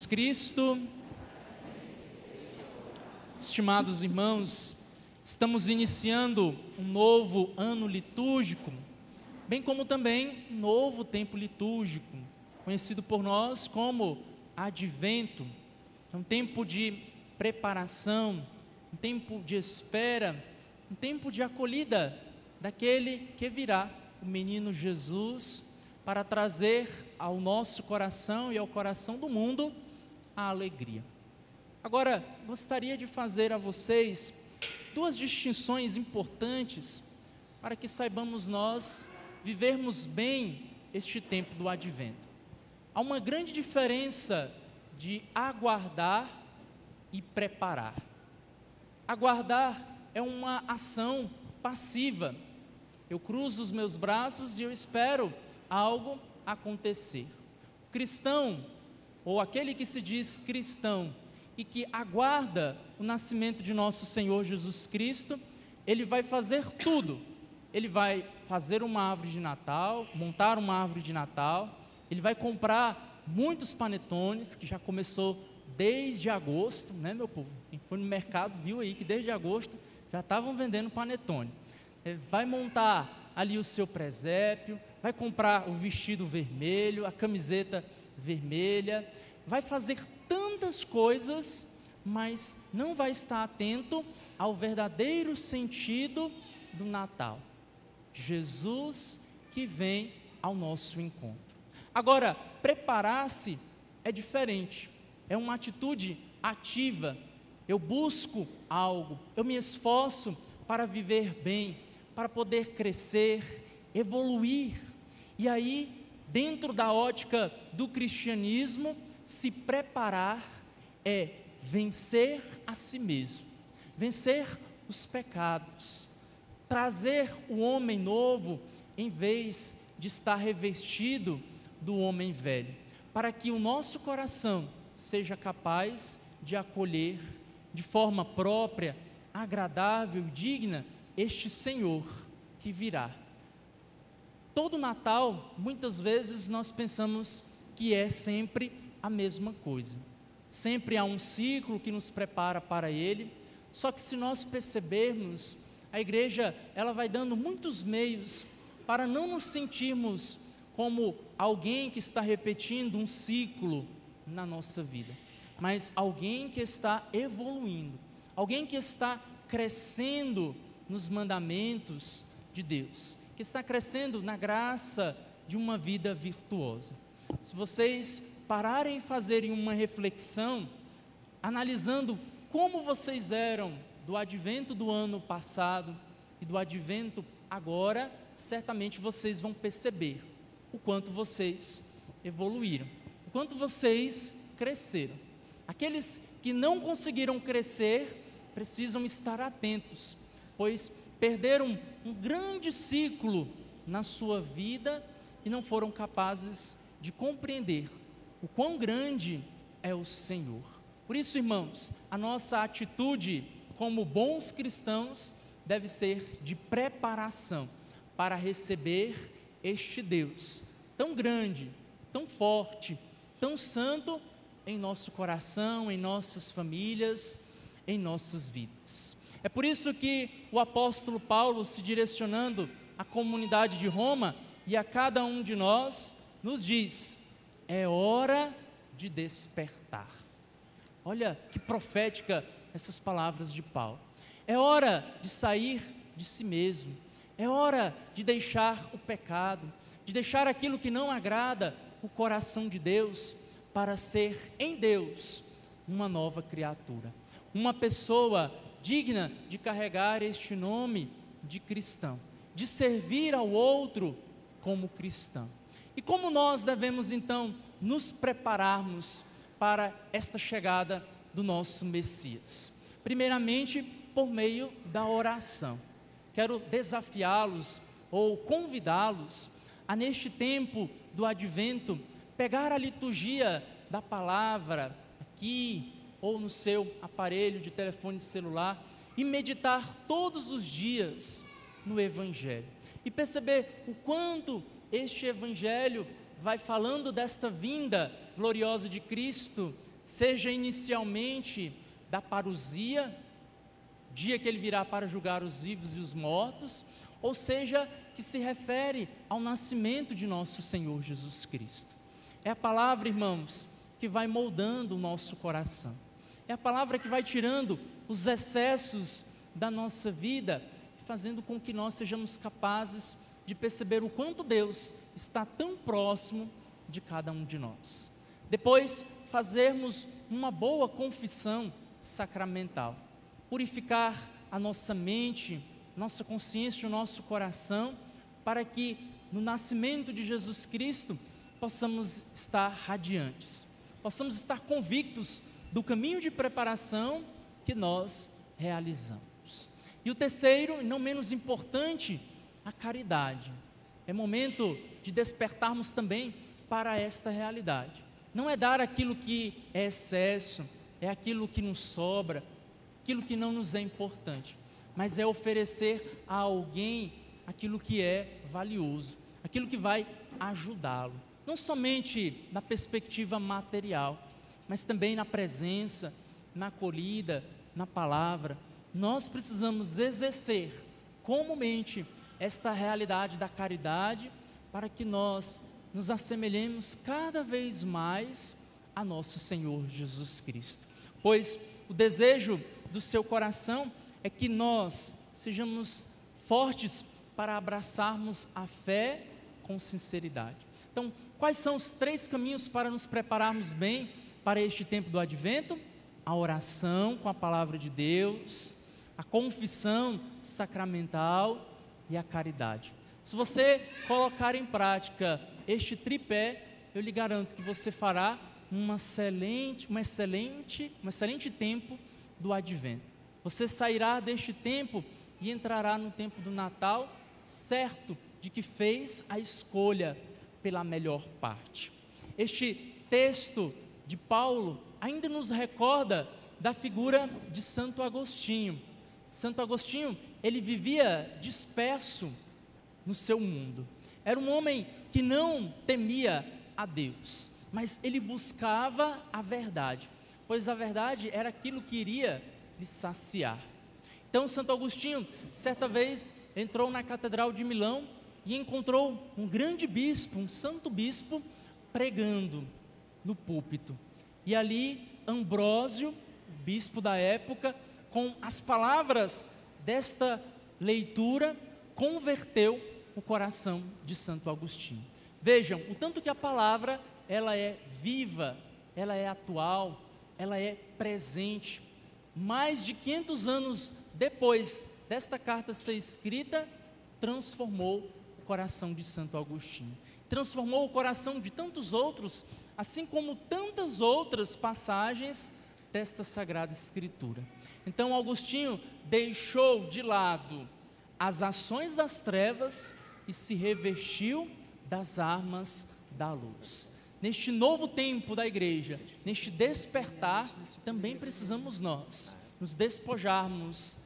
Cristo. Estimados irmãos, estamos iniciando um novo ano litúrgico, bem como também um novo tempo litúrgico, conhecido por nós como Advento. É um tempo de preparação, um tempo de espera, um tempo de acolhida daquele que virá, o menino Jesus, para trazer ao nosso coração e ao coração do mundo a alegria. Agora, gostaria de fazer a vocês duas distinções importantes para que saibamos nós vivermos bem este tempo do Advento. Há uma grande diferença de aguardar e preparar. Aguardar é uma ação passiva. Eu cruzo os meus braços e eu espero algo acontecer. O cristão, ou aquele que se diz cristão e que aguarda o nascimento de nosso Senhor Jesus Cristo, ele vai fazer tudo. Ele vai fazer uma árvore de Natal, montar uma árvore de Natal, ele vai comprar muitos panetones, que já começou desde agosto, né, meu povo? Quem foi no mercado viu aí que desde agosto já estavam vendendo panetone. Ele vai montar ali o seu presépio, vai comprar o vestido vermelho, a camiseta vermelha, vai fazer tantas coisas, mas não vai estar atento ao verdadeiro sentido do Natal. Jesus que vem ao nosso encontro. Agora, preparar-se é diferente, é uma atitude ativa. Eu busco algo, eu me esforço para viver bem, para poder crescer, evoluir. E aí, dentro da ótica do cristianismo, se preparar é vencer a si mesmo, vencer os pecados, trazer o homem novo em vez de estar revestido do homem velho, para que o nosso coração seja capaz de acolher de forma própria, agradável e digna este Senhor que virá. Todo Natal, muitas vezes nós pensamos que é sempre a mesma coisa. Sempre há um ciclo que nos prepara para ele, só que se nós percebermos, a igreja ela vai dando muitos meios para não nos sentirmos como alguém que está repetindo um ciclo na nossa vida, mas alguém que está evoluindo, alguém que está crescendo nos mandamentos de Deus, que está crescendo na graça de uma vida virtuosa. Se vocês pararem e fazerem uma reflexão, analisando como vocês eram do advento do ano passado e do advento agora, certamente vocês vão perceber o quanto vocês evoluíram, o quanto vocês cresceram. Aqueles que não conseguiram crescer precisam estar atentos, pois perderam um grande ciclo na sua vida e não foram capazes de compreender o quão grande é o Senhor. Por isso, irmãos, a nossa atitude como bons cristãos deve ser de preparação para receber este Deus tão grande, tão forte, tão santo em nosso coração, em nossas famílias, em nossas vidas. É por isso que o apóstolo Paulo, se direcionando à comunidade de Roma e a cada um de nós, nos diz: é hora de despertar. Olha que profética essas palavras de Paulo. É hora de sair de si mesmo, é hora de deixar o pecado, de deixar aquilo que não agrada o coração de Deus, para ser em Deus uma nova criatura, uma pessoa digna de carregar este nome de cristão, de servir ao outro como cristão. E como nós devemos então nos prepararmos para esta chegada do nosso Messias? Primeiramente, por meio da oração. Quero desafiá-los ou convidá-los a, neste tempo do Advento, pegar a liturgia da palavra aqui ou no seu aparelho de telefone celular e meditar todos os dias no Evangelho e perceber o quanto este Evangelho vai falando desta vinda gloriosa de Cristo, seja inicialmente da parousia, dia que ele virá para julgar os vivos e os mortos, ou seja, que se refere ao nascimento de nosso Senhor Jesus Cristo. É a palavra, irmãos, que vai moldando o nosso coração. É a palavra que vai tirando os excessos da nossa vida, fazendo com que nós sejamos capazes de perceber o quanto Deus está tão próximo de cada um de nós. Depois, fazermos uma boa confissão sacramental, purificar a nossa mente, nossa consciência e o nosso coração, para que no nascimento de Jesus Cristo possamos estar radiantes, possamos estar convictos do caminho de preparação que nós realizamos. E o terceiro, e não menos importante, a caridade. É momento de despertarmos também para esta realidade. Não é dar aquilo que é excesso, é aquilo que nos sobra, aquilo que não nos é importante, mas é oferecer a alguém aquilo que é valioso, aquilo que vai ajudá-lo, não somente na perspectiva material, mas também na presença, na acolhida, na palavra. Nós precisamos exercer comumente esta realidade da caridade para que nós nos assemelhemos cada vez mais a nosso Senhor Jesus Cristo, pois o desejo do seu coração é que nós sejamos fortes para abraçarmos a fé com sinceridade. Então, quais são os 3 caminhos para nos prepararmos bem para este tempo do Advento? A oração com a palavra de Deus, a confissão sacramental e a caridade. Se você colocar em prática este tripé, eu lhe garanto que você fará um excelente tempo do Advento. Você sairá deste tempo e entrará no tempo do Natal, certo de que fez a escolha pela melhor parte. Este texto de Paulo ainda nos recorda da figura de Santo Agostinho. Santo Agostinho, ele vivia disperso no seu mundo. Era um homem que não temia a Deus, mas ele buscava a verdade, pois a verdade era aquilo que iria lhe saciar. Então, Santo Agostinho, certa vez, entrou na Catedral de Milão e encontrou um grande bispo, um santo bispo, pregando no púlpito. E ali, Ambrósio, bispo da época, com as palavras desta leitura, converteu o coração de Santo Agostinho. Vejam, o tanto que a palavra, ela é viva, ela é atual, ela é presente. Mais de 500 anos depois desta carta ser escrita, transformou o coração de Santo Agostinho. Transformou o coração de tantos outros, assim como tantas outras passagens desta Sagrada Escritura. Então, Agostinho deixou de lado as ações das trevas e se revestiu das armas da luz. Neste novo tempo da igreja, neste despertar, também precisamos nós nos despojarmos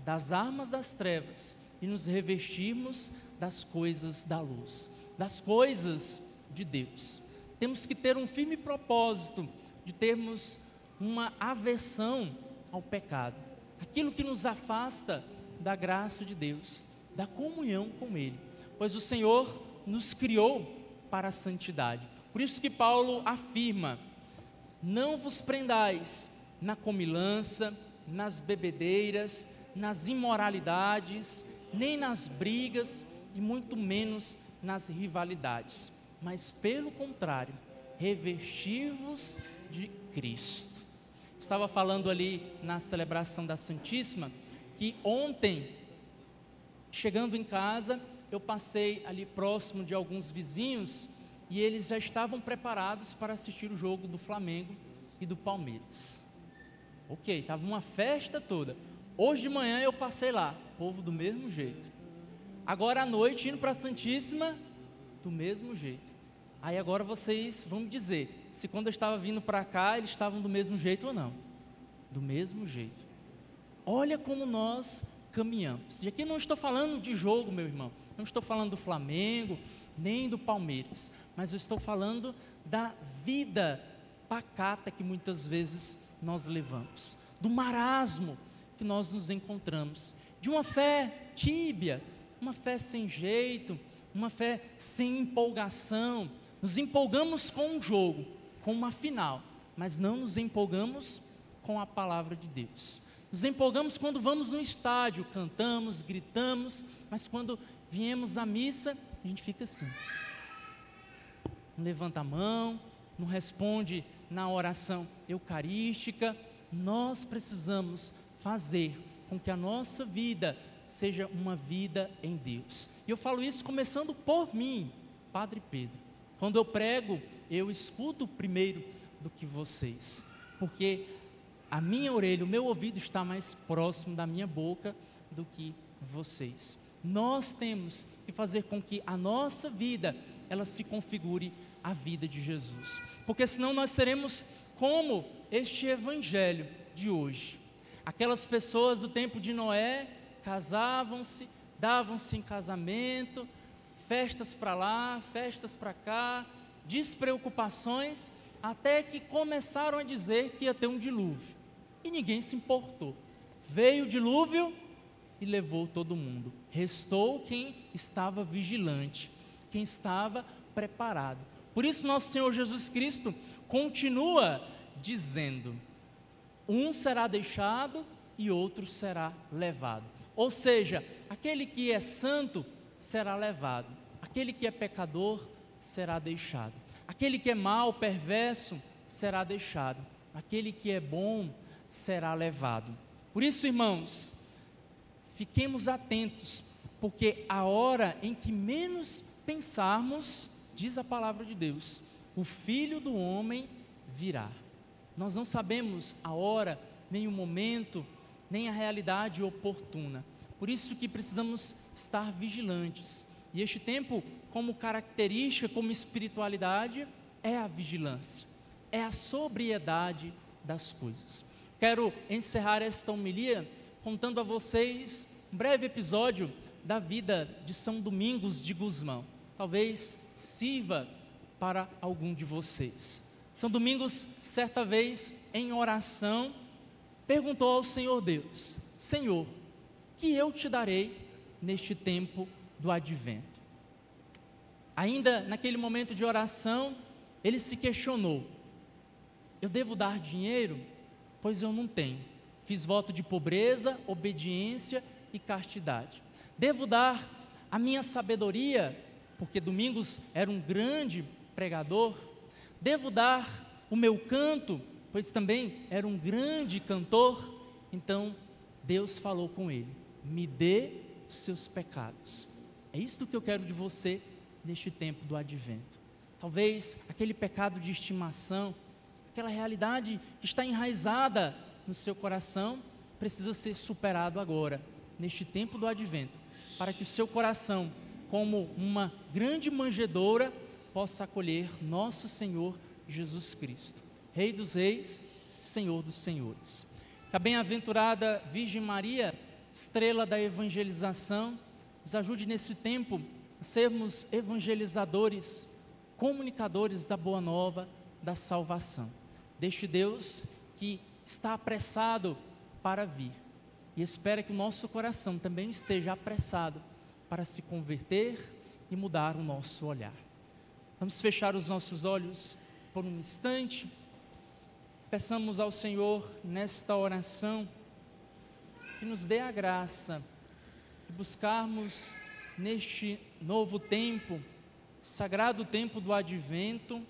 das armas das trevas e nos revestirmos das coisas da luz, das coisas de Deus. Temos que ter um firme propósito de termos uma aversão ao pecado, aquilo que nos afasta da graça de Deus, da comunhão com Ele, pois o Senhor nos criou para a santidade. Por isso que Paulo afirma: não vos prendais na comilança, nas bebedeiras, nas imoralidades, nem nas brigas e muito menos nas rivalidades, mas pelo contrário, revestir-vos de Cristo. Estava falando ali na celebração da Santíssima, que ontem, chegando em casa, eu passei ali próximo de alguns vizinhos e eles já estavam preparados para assistir o jogo do Flamengo e do Palmeiras. Ok, estava uma festa toda. Hoje de manhã eu passei lá, povo do mesmo jeito. Agora à noite, indo para a Santíssima, do mesmo jeito. Aí agora vocês vão me dizer, se quando eu estava vindo para cá, eles estavam do mesmo jeito ou não? Do mesmo jeito. Olha como nós caminhamos. E aqui não estou falando de jogo, meu irmão. Não estou falando do Flamengo, nem do Palmeiras. Mas eu estou falando da vida pacata que muitas vezes nós levamos, do marasmo que nós nos encontramos, de uma fé tíbia, uma fé sem jeito, uma fé sem empolgação. Nos empolgamos com um jogo, com uma final, mas não nos empolgamos com a palavra de Deus. Nos empolgamos quando vamos no estádio, cantamos, gritamos, mas quando viemos à missa, a gente fica assim, não levanta a mão, não responde na oração eucarística. Nós precisamos fazer com que a nossa vida seja uma vida em Deus. E eu falo isso começando por mim, Padre Pedro. Quando eu prego, eu escuto primeiro do que vocês, porque a minha orelha, o meu ouvido está mais próximo da minha boca do que vocês. Nós temos que fazer com que a nossa vida, ela se configure à vida de Jesus, porque senão nós seremos como este evangelho de hoje. Aquelas pessoas do tempo de Noé, casavam-se, davam-se em casamento, festas para lá, festas para cá, despreocupações, até que começaram a dizer que ia ter um dilúvio, e ninguém se importou. Veio o dilúvio e levou todo mundo. Restou quem estava vigilante, quem estava preparado. Por isso nosso Senhor Jesus Cristo continua dizendo: um será deixado e outro será levado. Ou seja, aquele que é santo será levado, aquele que é pecador será deixado, aquele que é mau, perverso, será deixado, aquele que é bom será levado. Por isso, irmãos, fiquemos atentos, porque a hora em que menos pensarmos, diz a palavra de Deus, o Filho do Homem virá. Nós não sabemos a hora, nem o momento, nem a realidade oportuna. Por isso que precisamos estar vigilantes. E este tempo, como característica, como espiritualidade, é a vigilância, é a sobriedade das coisas. Quero encerrar esta homilia contando a vocês um breve episódio da vida de São Domingos de Gusmão. Talvez sirva para algum de vocês. São Domingos, certa vez, em oração, perguntou ao Senhor Deus: Senhor, que eu te darei neste tempo do advento? Ainda naquele momento de oração, ele se questionou: eu devo dar dinheiro? Pois eu não tenho. Fiz voto de pobreza, obediência e castidade. Devo dar a minha sabedoria? Porque Domingos era um grande pregador. Devo dar o meu canto? Pois também era um grande cantor. Então Deus falou com ele: me dê os seus pecados. É isto que eu quero de você neste tempo do advento. Talvez aquele pecado de estimação, aquela realidade que está enraizada no seu coração, precisa ser superado agora, neste tempo do advento, para que o seu coração, como uma grande manjedoura, possa acolher nosso Senhor Jesus Cristo, Rei dos Reis, Senhor dos Senhores. Que a bem-aventurada Virgem Maria, estrela da evangelização, nos ajude nesse tempo a sermos evangelizadores, comunicadores da boa nova, da salvação, deste Deus que está apressado para vir, e espera que o nosso coração também esteja apressado para se converter e mudar o nosso olhar. Vamos fechar os nossos olhos por um instante. Peçamos ao Senhor nesta oração que nos dê a graça de buscarmos neste novo tempo, sagrado tempo do advento,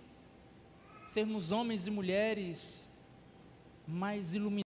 sermos homens e mulheres mais iluminados,